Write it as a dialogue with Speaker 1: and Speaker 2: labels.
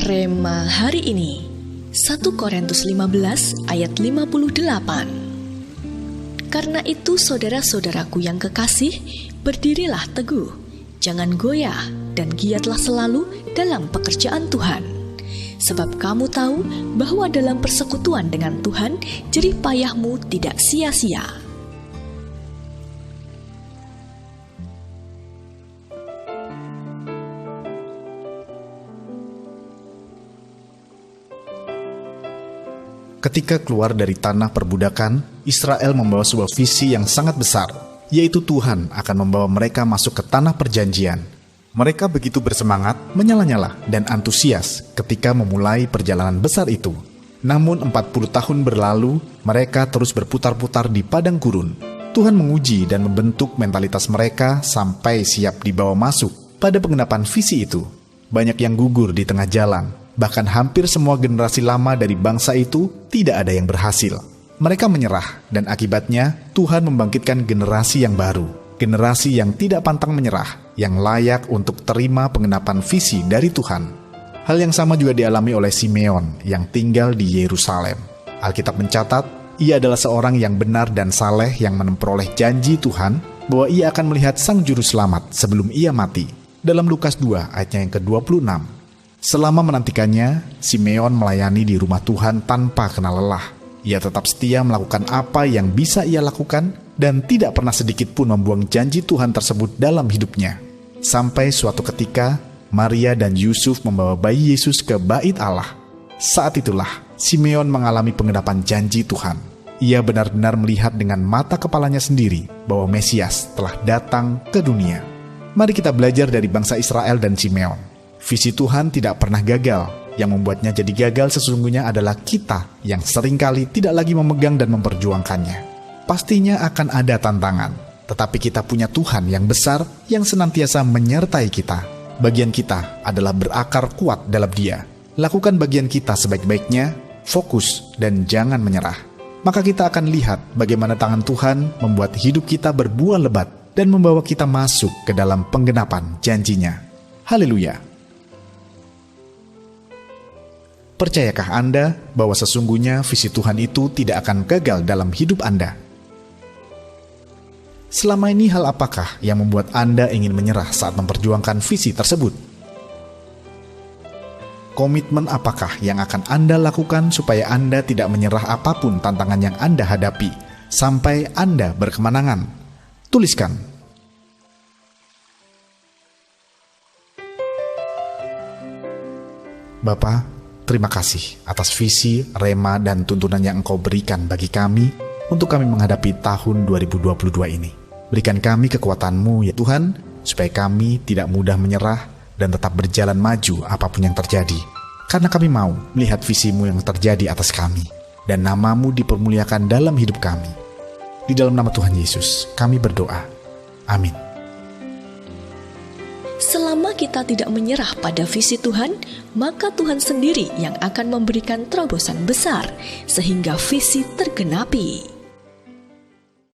Speaker 1: Rema hari ini 1 Korintus 15 ayat 58. Karena itu saudara-saudaraku yang kekasih, berdirilah teguh, jangan goyah dan giatlah selalu dalam pekerjaan Tuhan. Sebab kamu tahu bahwa dalam persekutuan dengan Tuhan, jerih payahmu tidak sia-sia.
Speaker 2: Ketika keluar dari tanah perbudakan, Israel membawa sebuah visi yang sangat besar, yaitu Tuhan akan membawa mereka masuk ke tanah perjanjian. Mereka begitu bersemangat, menyala-nyala, dan antusias ketika memulai perjalanan besar itu. Namun 40 tahun berlalu, mereka terus berputar-putar di padang gurun. Tuhan menguji dan membentuk mentalitas mereka sampai siap dibawa masuk pada penggenapan visi itu. Banyak yang gugur di tengah jalan. Bahkan hampir semua generasi lama dari bangsa itu tidak ada yang berhasil. Mereka menyerah, dan akibatnya Tuhan membangkitkan generasi yang baru. Generasi yang tidak pantang menyerah, yang layak untuk terima penggenapan visi dari Tuhan. Hal yang sama juga dialami oleh Simeon yang tinggal di Yerusalem. Alkitab mencatat, ia adalah seorang yang benar dan saleh yang memperoleh janji Tuhan bahwa ia akan melihat Sang Juru Selamat sebelum ia mati. Dalam Lukas 2 ayatnya yang ke-26. Selama menantikannya, Simeon melayani di rumah Tuhan tanpa kenal lelah. Ia tetap setia melakukan apa yang bisa ia lakukan dan tidak pernah sedikit pun membuang janji Tuhan tersebut dalam hidupnya. Sampai suatu ketika, Maria dan Yusuf membawa bayi Yesus ke bait Allah. Saat itulah, Simeon mengalami penggenapan janji Tuhan. Ia benar-benar melihat dengan mata kepalanya sendiri bahwa Mesias telah datang ke dunia. Mari kita belajar dari bangsa Israel dan Simeon. Visi Tuhan tidak pernah gagal. Yang membuatnya jadi gagal sesungguhnya adalah kita yang seringkali tidak lagi memegang dan memperjuangkannya. Pastinya akan ada tantangan, tetapi kita punya Tuhan yang besar yang senantiasa menyertai kita. Bagian kita adalah berakar kuat dalam Dia. Lakukan bagian kita sebaik-baiknya, fokus dan jangan menyerah. Maka kita akan lihat bagaimana tangan Tuhan membuat hidup kita berbuah lebat dan membawa kita masuk ke dalam penggenapan janjinya. Haleluya! Percayakah Anda bahwa sesungguhnya visi Tuhan itu tidak akan gagal dalam hidup Anda? Selama ini hal apakah yang membuat Anda ingin menyerah saat memperjuangkan visi tersebut? Komitmen apakah yang akan Anda lakukan supaya Anda tidak menyerah apapun tantangan yang Anda hadapi, sampai Anda berkemenangan? Tuliskan. Bapa, terima kasih atas visi, rema, dan tuntunan yang Engkau berikan bagi kami untuk kami menghadapi tahun 2022 ini. Berikan kami kekuatan-Mu ya Tuhan, supaya kami tidak mudah menyerah dan tetap berjalan maju apapun yang terjadi. Karena kami mau melihat visi-Mu yang terjadi atas kami, dan nama-Mu dipermuliakan dalam hidup kami. Di dalam nama Tuhan Yesus, kami berdoa. Amin.
Speaker 1: Selama kita tidak menyerah pada visi Tuhan, maka Tuhan sendiri yang akan memberikan terobosan besar sehingga visi tergenapi.